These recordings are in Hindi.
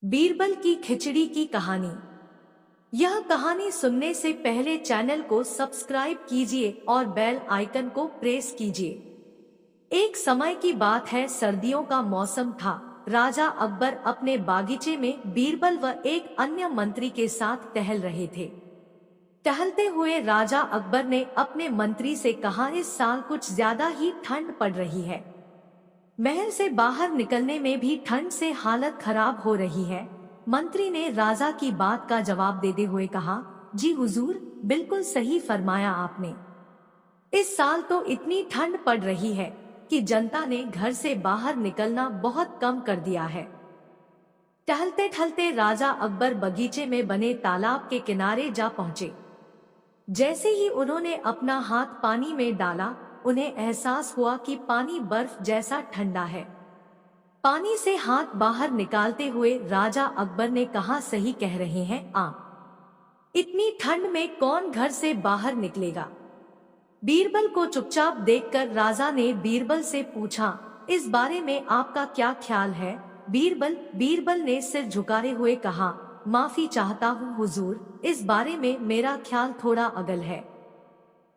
बीरबल की खिचड़ी की कहानी। यह कहानी सुनने से पहले चैनल को सब्सक्राइब कीजिए और बेल आइकन को प्रेस कीजिए। एक समय की बात है, सर्दियों का मौसम था। राजा अकबर अपने बागीचे में बीरबल व एक अन्य मंत्री के साथ टहल रहे थे। टहलते हुए राजा अकबर ने अपने मंत्री से कहा, इस साल कुछ ज्यादा ही ठंड पड़ रही है। महल से बाहर निकलने में भी ठंड से हालत खराब हो रही है। मंत्री ने राजा की बात का जवाब देते हुए कहा, जी हुजूर, बिल्कुल सही फरमाया आपने। इस साल तो इतनी ठंड पड़ रही है कि जनता ने घर से बाहर निकलना बहुत कम कर दिया है। टहलते टहलते राजा अकबर बगीचे में बने तालाब के किनारे जा पहुंचे। जैसे ही उन्होंने अपना हाथ पानी में डाला, उन्हें एहसास हुआ कि पानी बर्फ जैसा ठंडा है। पानी से हाथ बाहर निकालते हुए राजा अकबर ने कहा, सही कह रहे हैं आप, इतनी ठंड में कौन घर से बाहर निकलेगा। बीरबल को चुपचाप देखकर राजा ने बीरबल से पूछा, इस बारे में आपका क्या ख्याल है। बीरबल ने सिर झुकाए हुए कहा, माफी चाहता हूँ हुजूर, इस बारे में मेरा ख्याल थोड़ा अगल है।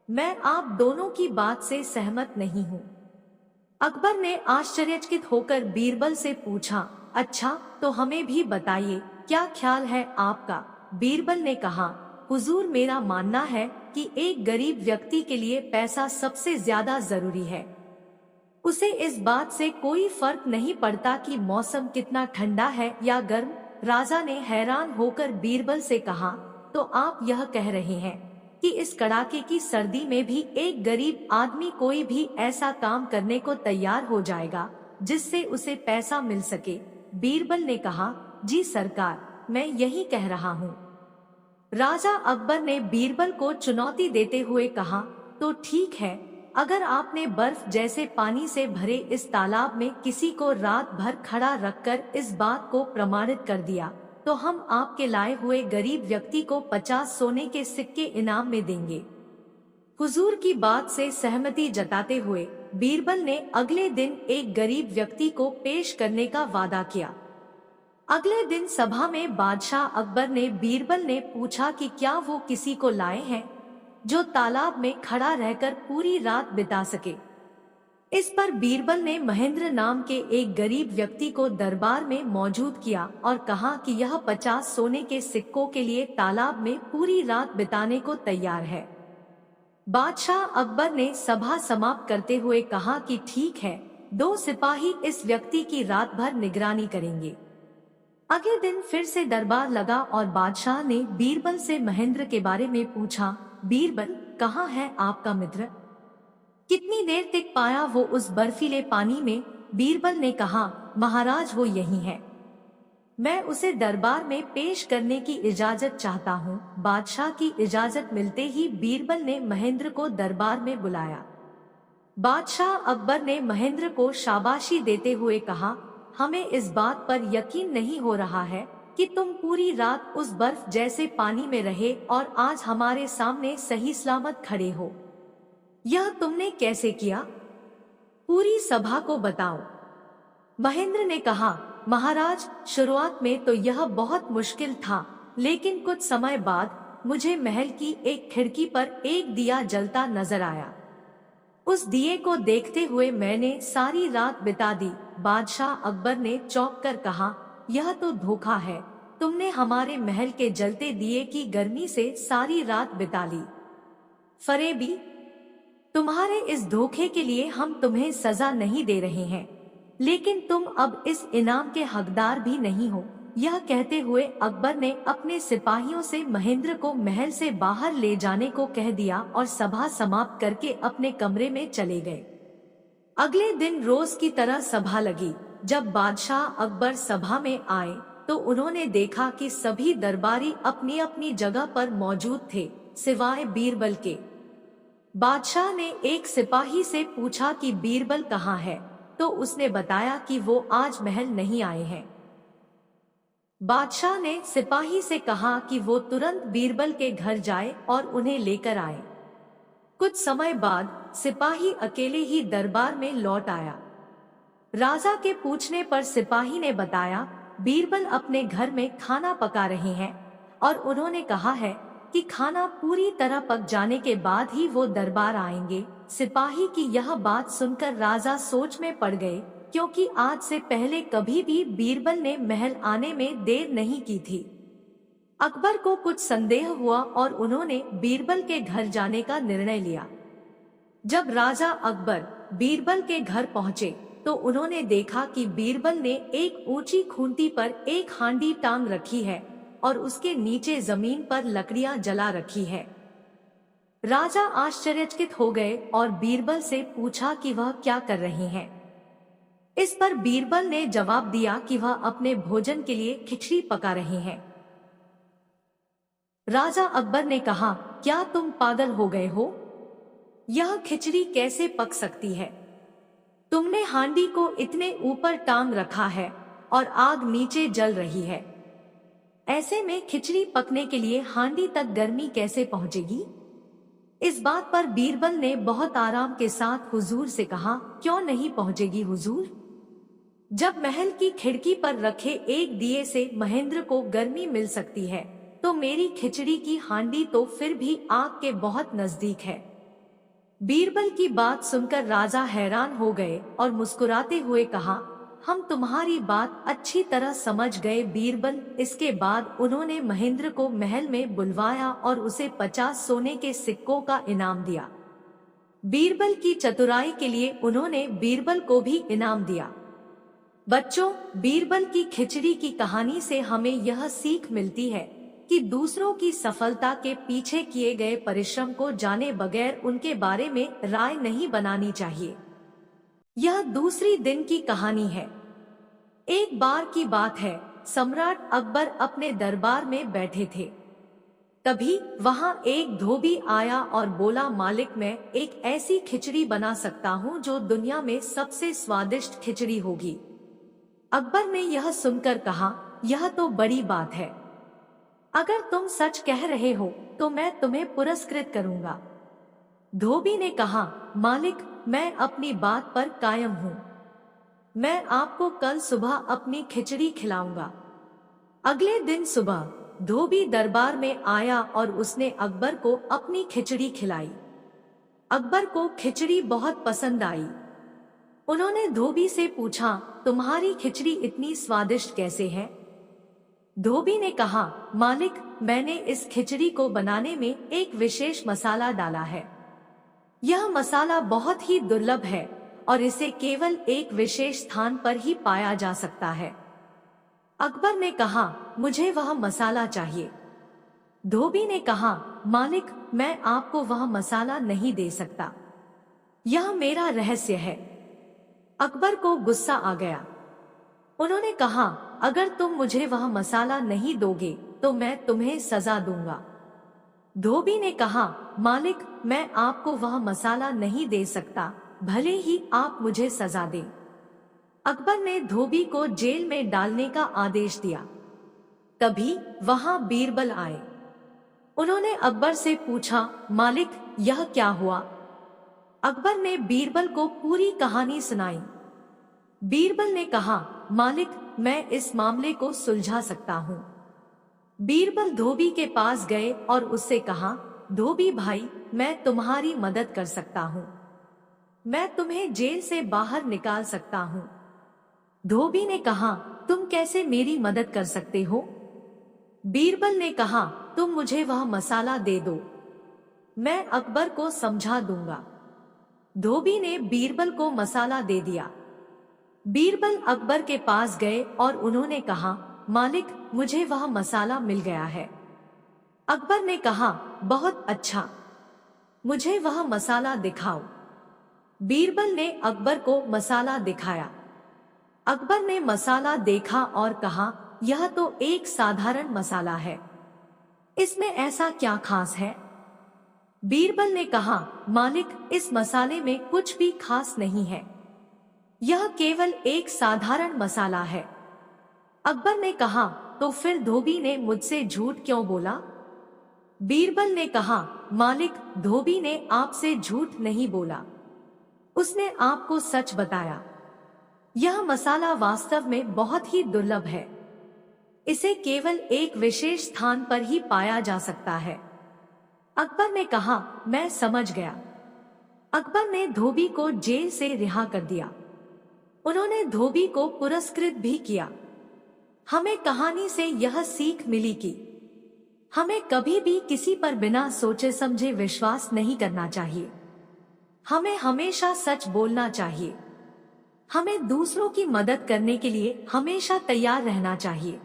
मैं आप दोनों की बात से सहमत नहीं हूँ। अकबर ने आश्चर्यचकित होकर बीरबल से पूछा, अच्छा तो हमें भी बताइए, क्या ख्याल है आपका। बीरबल ने कहा, हुजूर, मेरा मानना है कि एक गरीब व्यक्ति के लिए पैसा सबसे ज्यादा जरूरी है। उसे इस बात से कोई फर्क नहीं पड़ता कि मौसम कितना ठंडा है या गर्म। राजा ने हैरान होकर बीरबल से कहा, तो आप यह कह रहे हैं कि इस कड़ाके की सर्दी में भी एक गरीब आदमी कोई भी ऐसा काम करने को तैयार हो जाएगा जिससे उसे पैसा मिल सके। बीरबल ने कहा, जी सरकार, मैं यही कह रहा हूँ। राजा अकबर ने बीरबल को चुनौती देते हुए कहा, तो ठीक है, अगर आपने बर्फ जैसे पानी से भरे इस तालाब में किसी को रात भर खड़ा रखकर इस बात को प्रमाणित कर दिया, तो हम आपके लाए हुए गरीब व्यक्ति को 50 सोने के सिक्के इनाम में देंगे। हुजूर की बात से सहमति जताते हुए बीरबल ने अगले दिन एक गरीब व्यक्ति को पेश करने का वादा किया। अगले दिन सभा में बादशाह अकबर ने बीरबल ने पूछा कि क्या वो किसी को लाए हैं जो तालाब में खड़ा रहकर पूरी रात बिता सके। इस पर बीरबल ने महेंद्र नाम के एक गरीब व्यक्ति को दरबार में मौजूद किया और कहा कि यह 50 सोने के सिक्कों के लिए तालाब में पूरी रात बिताने को तैयार है। बादशाह अकबर ने सभा समाप्त करते हुए कहा कि ठीक है, 2 सिपाही इस व्यक्ति की रात भर निगरानी करेंगे। अगले दिन फिर से दरबार लगा और बादशाह ने बीरबल से महेंद्र के बारे में पूछा, बीरबल, कहाँ है आपका मित्र, कितनी देर तक पाया वो उस बर्फीले पानी में। बीरबल ने कहा, महाराज, वो यही है, मैं उसे दरबार में पेश करने की इजाजत चाहता हूँ। बादशाह की इजाजत मिलते ही बीरबल ने महेंद्र को दरबार में बुलाया। बादशाह अकबर ने महेंद्र को शाबाशी देते हुए कहा, हमें इस बात पर यकीन नहीं हो रहा है कि तुम पूरी रात उस बर्फ जैसे पानी में रहे और आज हमारे सामने सही सलामत खड़े हो। यह तुमने कैसे किया, पूरी सभा को बताओ। महेंद्र ने कहा, महाराज, शुरुआत में तो यह बहुत मुश्किल था, लेकिन कुछ समय बाद मुझे महल की एक खिड़की पर एक दिया जलता नजर आया। उस दिए को देखते हुए मैंने सारी रात बिता दी। बादशाह अकबर ने चौंक कर कहा, यह तो धोखा है, तुमने हमारे महल के जलते दिए की गर्मी से सारी रात बिता ली। फरेबी, तुम्हारे इस धोखे के लिए हम तुम्हें सजा नहीं दे रहे हैं, लेकिन तुम अब इस इनाम के हकदार भी नहीं हो। यह कहते हुए अकबर ने अपने सिपाहियों से महेंद्र को महल से बाहर ले जाने को कह दिया और सभा समाप्त करके अपने कमरे में चले गए। अगले दिन रोज की तरह सभा लगी। जब बादशाह अकबर सभा में आए तो उन्होंने देखा कि सभी दरबारी अपनी अपनी जगह पर मौजूद थे, सिवाय बीरबल के। बादशाह ने एक सिपाही से पूछा कि बीरबल कहाँ है, तो उसने बताया कि वो आज महल नहीं आए हैं। बादशाह ने सिपाही से कहा कि वो तुरंत बीरबल के घर जाए और उन्हें लेकर आए। कुछ समय बाद सिपाही अकेले ही दरबार में लौट आया। राजा के पूछने पर सिपाही ने बताया, बीरबल अपने घर में खाना पका रहे हैं और उन्होंने कहा है कि खाना पूरी तरह पक जाने के बाद ही वो दरबार आएंगे। सिपाही की यह बात सुनकर राजा सोच में पड़ गए, क्योंकि आज से पहले कभी भी बीरबल ने महल आने में देर नहीं की थी। अकबर को कुछ संदेह हुआ और उन्होंने बीरबल के घर जाने का निर्णय लिया। जब राजा अकबर बीरबल के घर पहुँचे तो उन्होंने देखा कि बीरबल ने एक ऊंची खूंटी पर एक हांडी टांग रखी है और उसके नीचे जमीन पर लकड़ियां जला रखी है। राजा आश्चर्यचकित हो गए और बीरबल से पूछा कि वह क्या कर रहे हैं। इस पर बीरबल ने जवाब दिया कि वह अपने भोजन के लिए खिचड़ी पका रहे हैं। राजा अकबर ने कहा, क्या तुम पागल हो गए हो? यह खिचड़ी कैसे पक सकती है? तुमने हांडी को इतने ऊपर टांग रखा है और आग नीचे जल रही है। ऐसे में खिचड़ी पकने के लिए हांडी तक गर्मी कैसे पहुंचेगी? इस बात पर बीरबल ने बहुत आराम के साथ हुजूर से कहा, क्यों नहीं पहुंचेगी हुजूर? जब महल की खिड़की पर रखे एक दिए से महेंद्र को गर्मी मिल सकती है, तो मेरी खिचड़ी की हांडी तो फिर भी आग के बहुत नजदीक है। बीरबल की बात सुनकर राजा हैरान हो गए और मुस्कुराते हुए कहा, हम तुम्हारी बात अच्छी तरह समझ गए बीरबल। इसके बाद उन्होंने महेंद्र को महल में बुलवाया और उसे 50 सोने के सिक्कों का इनाम दिया। बीरबल की चतुराई के लिए उन्होंने बीरबल को भी इनाम दिया। बच्चों, बीरबल की खिचड़ी की कहानी से हमें यह सीख मिलती है कि दूसरों की सफलता के पीछे किए गए परिश्रम को जाने बगैर उनके बारे में राय नहीं बनानी चाहिए। यह दूसरी दिन की कहानी है। एक बार की बात है, सम्राट अकबर अपने दरबार में बैठे थे। तभी वहां एक धोबी आया और बोला, मालिक, मैं एक ऐसी खिचड़ी बना सकता हूं जो दुनिया में सबसे स्वादिष्ट खिचड़ी होगी। अकबर ने यह सुनकर कहा, यह तो बड़ी बात है। अगर तुम सच कह रहे हो तो मैं तुम्हें पुरस्कृत करूंगा। धोबी ने कहा, मालिक, मैं अपनी बात पर कायम हूँ। मैं आपको कल सुबह अपनी खिचड़ी खिलाऊंगा। अगले दिन सुबह धोबी दरबार में आया और उसने अकबर को अपनी खिचड़ी खिलाई। अकबर को खिचड़ी बहुत पसंद आई। उन्होंने धोबी से पूछा, तुम्हारी खिचड़ी इतनी स्वादिष्ट कैसे है? धोबी ने कहा, मालिक, मैंने इस खिचड़ी को बनाने में एक विशेष मसाला डाला है। यह मसाला बहुत ही दुर्लभ है और इसे केवल एक विशेष स्थान पर ही पाया जा सकता है। अकबर ने कहा, मुझे वह मसाला चाहिए। धोबी ने कहा, मालिक, मैं आपको वह मसाला नहीं दे सकता। यह मेरा रहस्य है। अकबर को गुस्सा आ गया। उन्होंने कहा, अगर तुम मुझे वह मसाला नहीं दोगे तो मैं तुम्हें सजा दूंगा। धोबी ने कहा, मालिक, मैं आपको वह मसाला नहीं दे सकता, भले ही आप मुझे सजा दें। अकबर ने धोबी को जेल में डालने का आदेश दिया। तभी वहां बीरबल आए। उन्होंने अकबर से पूछा, मालिक, यह क्या हुआ? अकबर ने बीरबल को पूरी कहानी सुनाई। बीरबल ने कहा, मालिक, मैं इस मामले को सुलझा सकता हूँ। बीरबल धोबी के पास गए और उससे कहा, धोबी भाई, मैं तुम्हारी मदद कर सकता हूँ। मैं तुम्हें जेल से बाहर निकाल सकता हूँ। धोबी ने कहा, तुम कैसे मेरी मदद कर सकते हो? बीरबल ने कहा, तुम मुझे वह मसाला दे दो, मैं अकबर को समझा दूंगा। धोबी ने बीरबल को मसाला दे दिया। बीरबल अकबर के पास गए और उन्होंने कहा, मालिक, मुझे वह मसाला मिल गया है। अकबर ने कहा, बहुत अच्छा, मुझे वह मसाला दिखाओ। बीरबल ने अकबर को मसाला दिखाया। अकबर ने मसाला देखा और कहा, यह तो एक साधारण मसाला है, इसमें ऐसा क्या खास है? बीरबल ने कहा, मालिक, इस मसाले में कुछ भी खास नहीं है, यह केवल एक साधारण मसाला है। अकबर ने कहा, तो फिर धोबी ने मुझसे झूठ क्यों बोला? बीरबल ने कहा, मालिक, धोबी ने आपसे झूठ नहीं बोला, उसने आपको सच बताया। यह मसाला वास्तव में बहुत ही दुर्लभ है। इसे केवल एक विशेष स्थान पर ही पाया जा सकता है। अकबर ने कहा, मैं समझ गया। अकबर ने धोबी को जेल से रिहा कर दिया। उन्होंने धोबी को पुरस्कृत भी किया। हमें कहानी से यह सीख मिली कि हमें कभी भी किसी पर बिना सोचे समझे विश्वास नहीं करना चाहिए। हमें हमेशा सच बोलना चाहिए। हमें दूसरों की मदद करने के लिए हमेशा तैयार रहना चाहिए।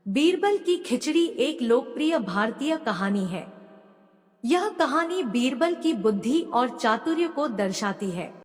बीरबल की खिचड़ी एक लोकप्रिय भारतीय कहानी है। यह कहानी बीरबल की बुद्धि और चातुर्य को दर्शाती है।